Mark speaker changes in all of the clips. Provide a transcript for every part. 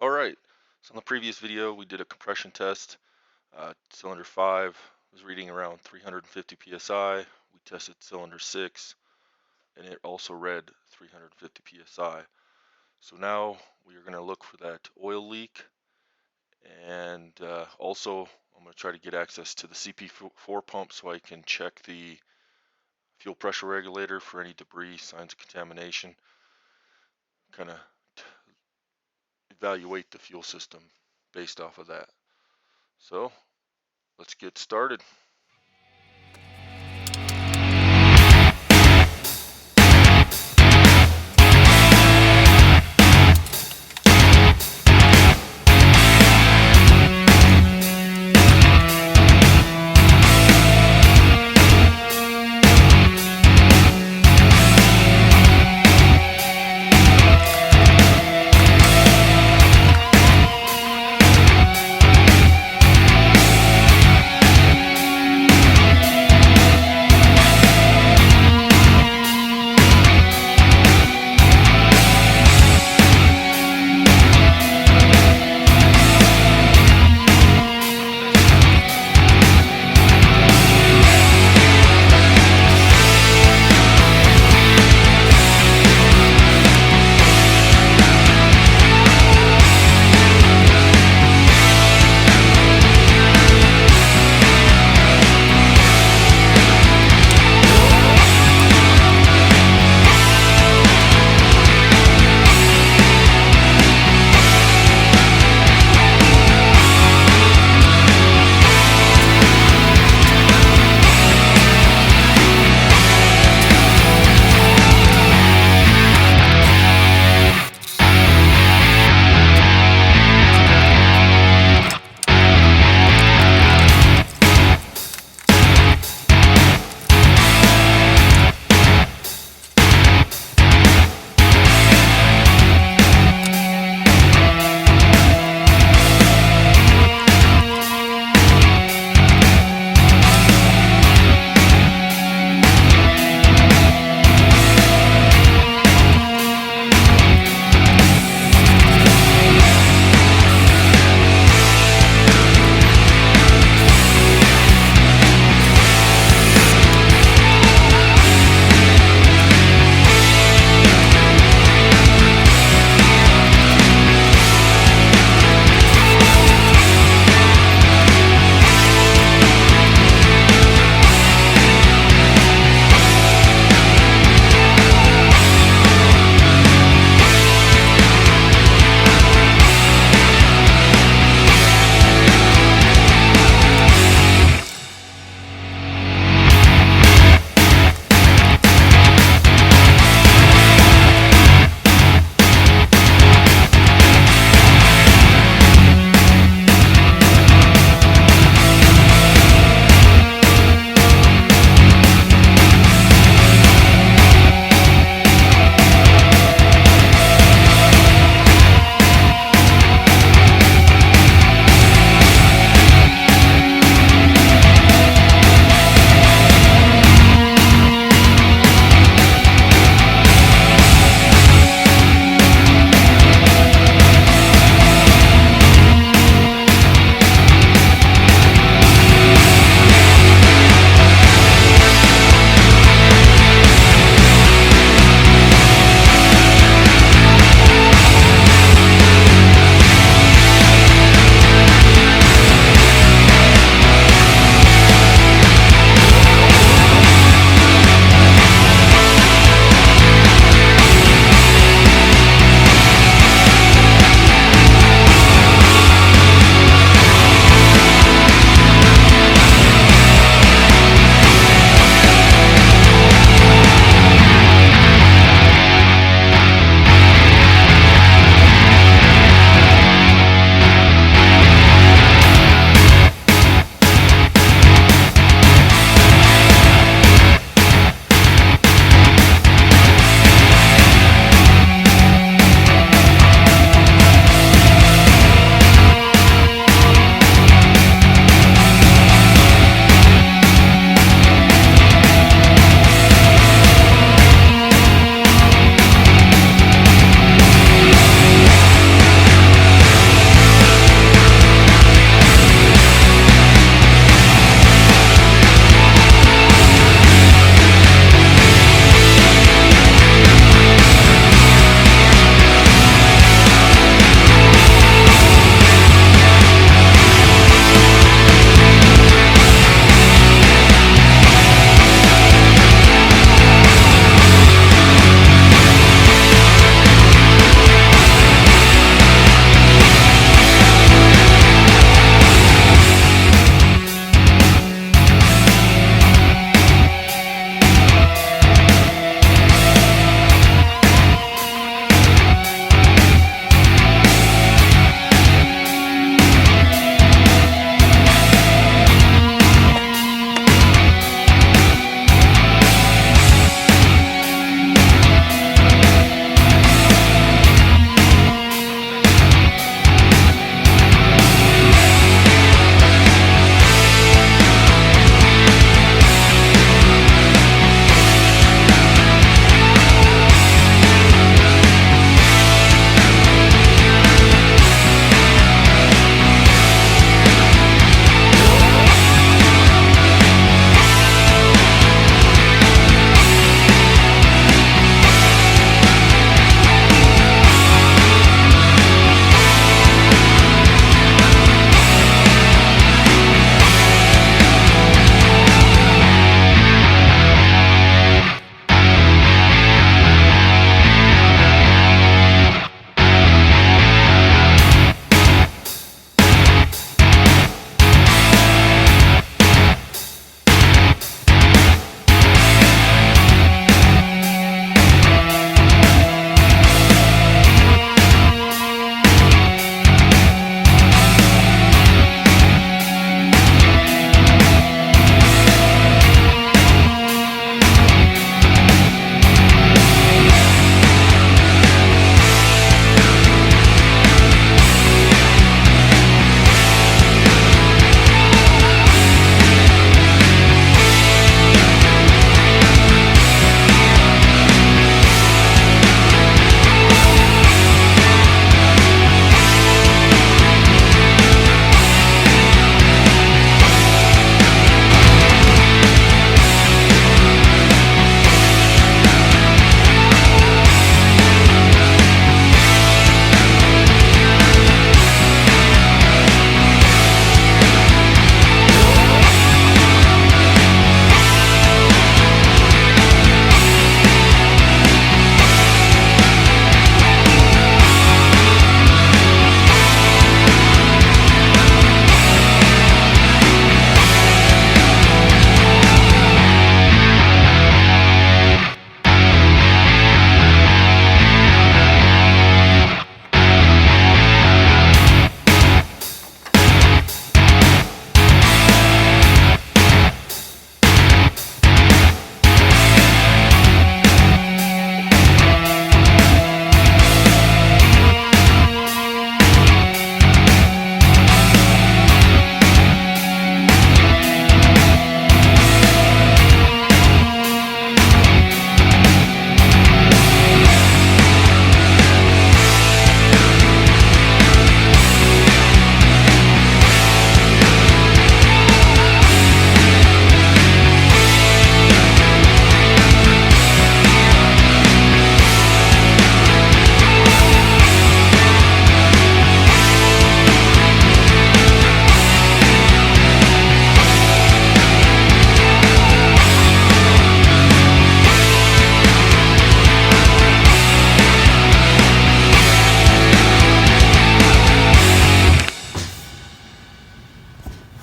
Speaker 1: Alright, so in the previous video we did a compression test. Cylinder 5 was reading around 350 psi. We tested cylinder 6 and it also read 350 psi. So now we are going to look for that oil leak, and also I'm going to try to get access to the CP4 pump so I can check the fuel pressure regulator for any debris, signs of contamination, kind of evaluate the fuel system based off of that. So let's get started.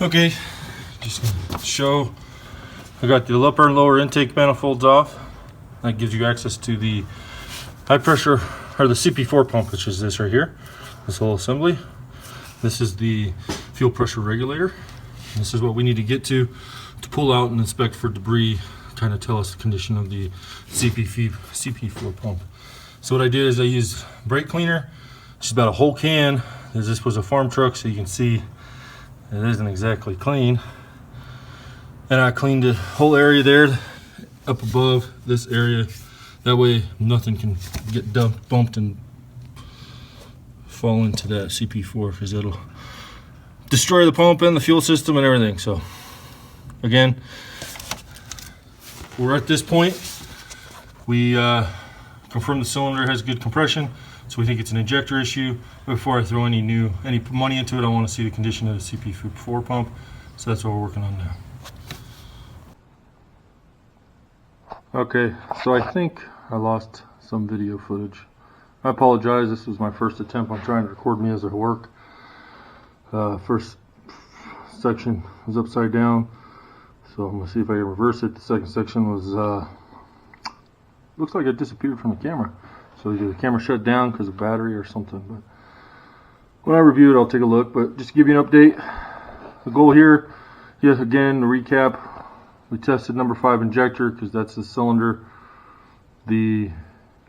Speaker 2: Okay, just gonna show I got the upper and lower intake manifolds off. That gives you access to the high pressure, or the CP4 pump, which is this right here, this whole assembly. This is the fuel pressure regulator. This is what we need to get to pull out and inspect for debris, kind of tell us the condition of the CP4 pump. So what I did is I used brake cleaner, just about a whole can, as this was a farm truck, so you can see it isn't exactly clean. And I cleaned the whole area there, up above this area. That way nothing can get bumped and fall into that CP4, because it'll destroy the pump and the fuel system and everything. So again, we're at this point. We confirmed the cylinder has good compression, so we think it's an injector issue. But before I throw any money into it, I want to see the condition of the CP4 pump. So that's what we're working on now. Okay, so I think I lost some video footage. I apologize, this was my first attempt on trying to record me as I work. First section was upside down, so I'm going to see if I can reverse it. The second section was, looks like it disappeared from the camera. So either the camera shut down because of battery or something. But when I review it, I'll take a look. But just to give you an update, the goal here, yet again, to recap, we tested number 5 injector because that's the cylinder the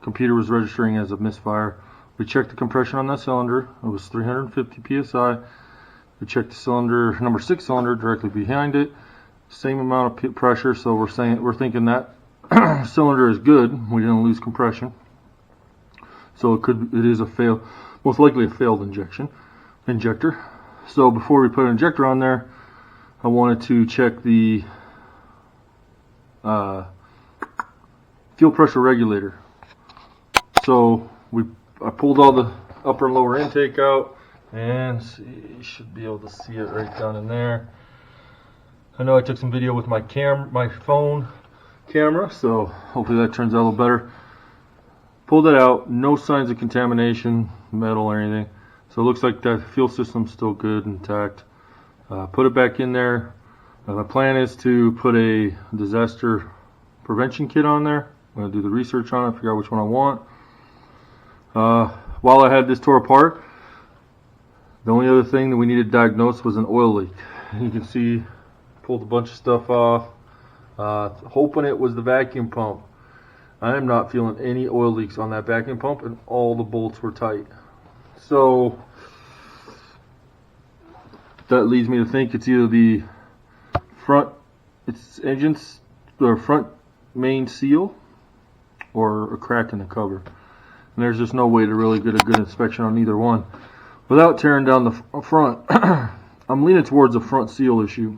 Speaker 2: computer was registering as a misfire. We checked the compression on that cylinder. It was 350 psi. We checked the cylinder, number 6 cylinder, directly behind it. Same amount of pressure, so we're thinking that cylinder is good. We didn't lose compression. So it is a fail, most likely a failed injector. So before we put an injector on there, I wanted to check the fuel pressure regulator. So I pulled all the upper and lower intake out, and you should be able to see it right down in there. I know I took some video with my phone camera, so hopefully that turns out a little better. Pulled it out, no signs of contamination, metal or anything. So it looks like that fuel system's still good, intact. Put it back in there. My plan is to put a disaster prevention kit on there. I'm going to do the research on it, figure out which one I want. While I had this tore apart, the only other thing that we needed to diagnose was an oil leak. And you can see, pulled a bunch of stuff off, hoping it was the vacuum pump. I am not feeling any oil leaks on that vacuum pump, and all the bolts were tight. So that leads me to think it's either the front front main seal, or a crack in the cover. And there's just no way to really get a good inspection on either one without tearing down the front. I'm leaning towards a front seal issue,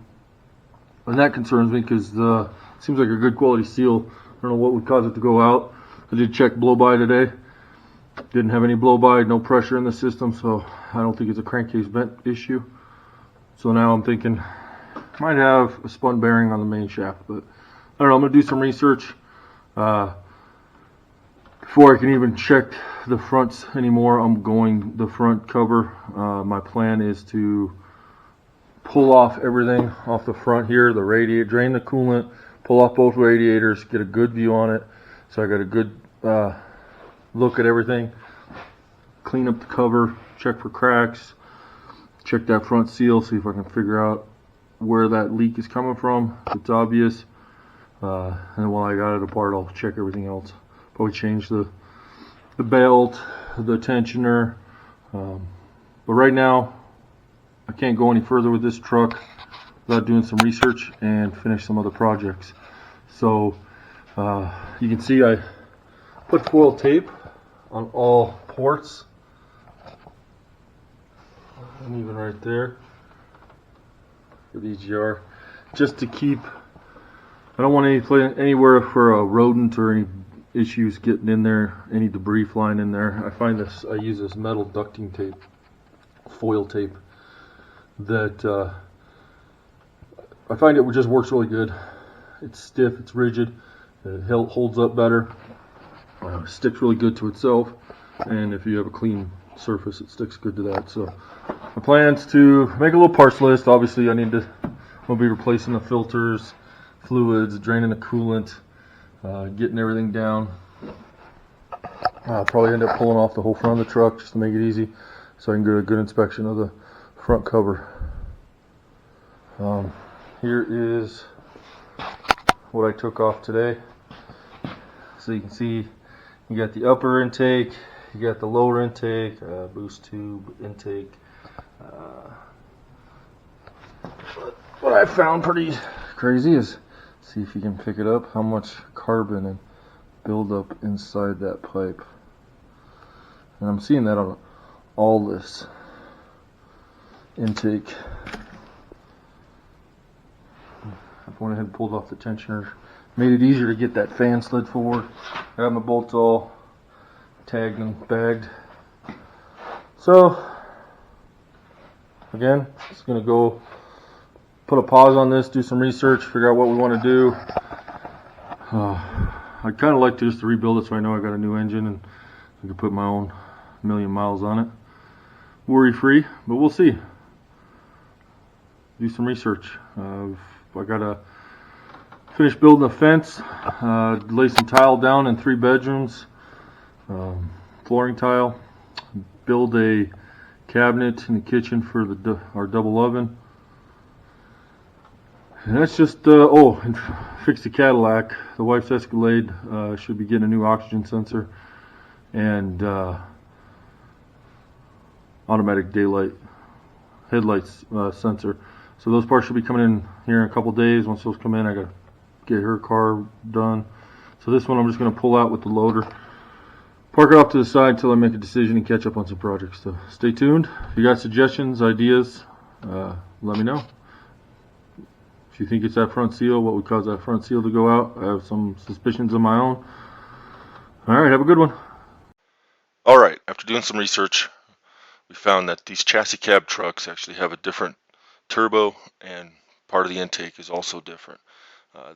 Speaker 2: and that concerns me because it seems like a good quality seal. I don't know what would cause it to go out. I did check blow-by today. Didn't have any blow-by, no pressure in the system, so I don't think it's a crankcase vent issue. So now I'm thinking might have a spun bearing on the main shaft, but I don't know. I'm going to do some research before I can even check the fronts anymore. I'm going the front cover. My plan is to pull off everything off the front here, the radiator, drain the coolant, pull off both radiators, get a good view on it. So I got a good look at everything, clean up the cover, check for cracks, check that front seal, see if I can figure out where that leak is coming from, if it's obvious. And while I got it apart, I'll check everything else. Probably change the belt, the tensioner. But right now, I can't go any further with this truck without doing some research and finish some other projects. So you can see I put foil tape on all ports, and even right there for the EGR, just to keep, I don't want anywhere for a rodent or any issues getting in there, any debris flying in there. I use this metal ducting tape, foil tape, that I find it just works really good. It's stiff, it's rigid, it holds up better, sticks really good to itself, and if you have a clean surface. It sticks good to that. So my plan's to make a little parts list. Obviously, I'll be replacing the filters, fluids, draining the coolant, getting everything down. I'll probably end up pulling off the whole front of the truck just to make it easy, so I can get a good inspection of the front cover. Here is what I took off today. So you can see you got the upper intake, you got the lower intake, boost tube intake. What I found pretty crazy is, see if you can pick it up, how much carbon and buildup inside that pipe. And I'm seeing that on all this intake. I went ahead and pulled off the tensioner. Made it easier to get that fan slid forward. I got my bolts all tagged and bagged. So, again, just going to go put a pause on this, do some research, figure out what we want to do. I'd kind of like to just rebuild it so I know I got a new engine and I can put my own million miles on it. Worry free, but we'll see. Do some research. I gotta finish building a fence, lay some tile down in 3 bedrooms, flooring tile, build a cabinet in the kitchen for our double oven. And that's just, and fix the Cadillac. The wife's Escalade should be getting a new oxygen sensor and automatic daylight headlights sensor. So those parts should be coming in here in a couple days. Once those come in, I gotta get her car done. So this one I'm just gonna pull out with the loader, park it off to the side until I make a decision and catch up on some projects. So stay tuned. If you got suggestions, ideas, let me know. If you think it's that front seal, what would cause that front seal to go out, I have some suspicions of my own. Alright, have a good one.
Speaker 1: Alright, after doing some research, we found that these chassis cab trucks actually have a different turbo, and part of the intake is also different.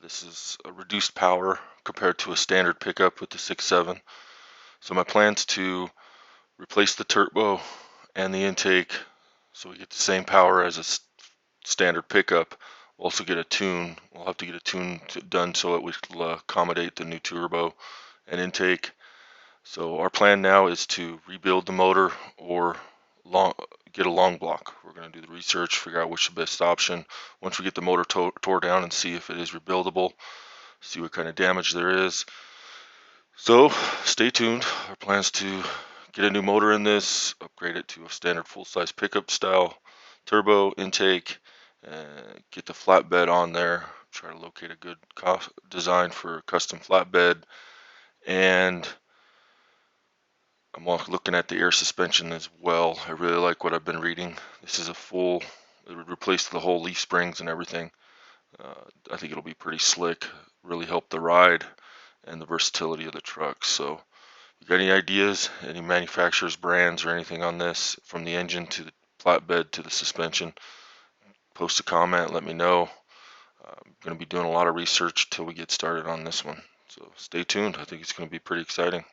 Speaker 1: This is a reduced power compared to a standard pickup with the 6.7. So my plan's to replace the turbo and the intake so we get the same power as a standard pickup. We'll also get a tune. We'll have to get a tune done so it will accommodate the new turbo and intake. So our plan now is to rebuild the motor or get a long block. We're going to do the research, figure out which is the best option. Once we get the motor tore down and see if it is rebuildable, see what kind of damage there is. So stay tuned. Our plan is to get a new motor in this, upgrade it to a standard full-size pickup style turbo intake, and get the flatbed on there. Try to locate a good design for a custom flatbed. And I'm looking at the air suspension as well. I really like what I've been reading. This is it would replace the whole leaf springs and everything. I think it'll be pretty slick, really help the ride and the versatility of the truck. So if you got any ideas, any manufacturers, brands, or anything on this, from the engine to the flatbed to the suspension, post a comment, let me know. I'm going to be doing a lot of research till we get started on this one. So stay tuned. I think it's going to be pretty exciting.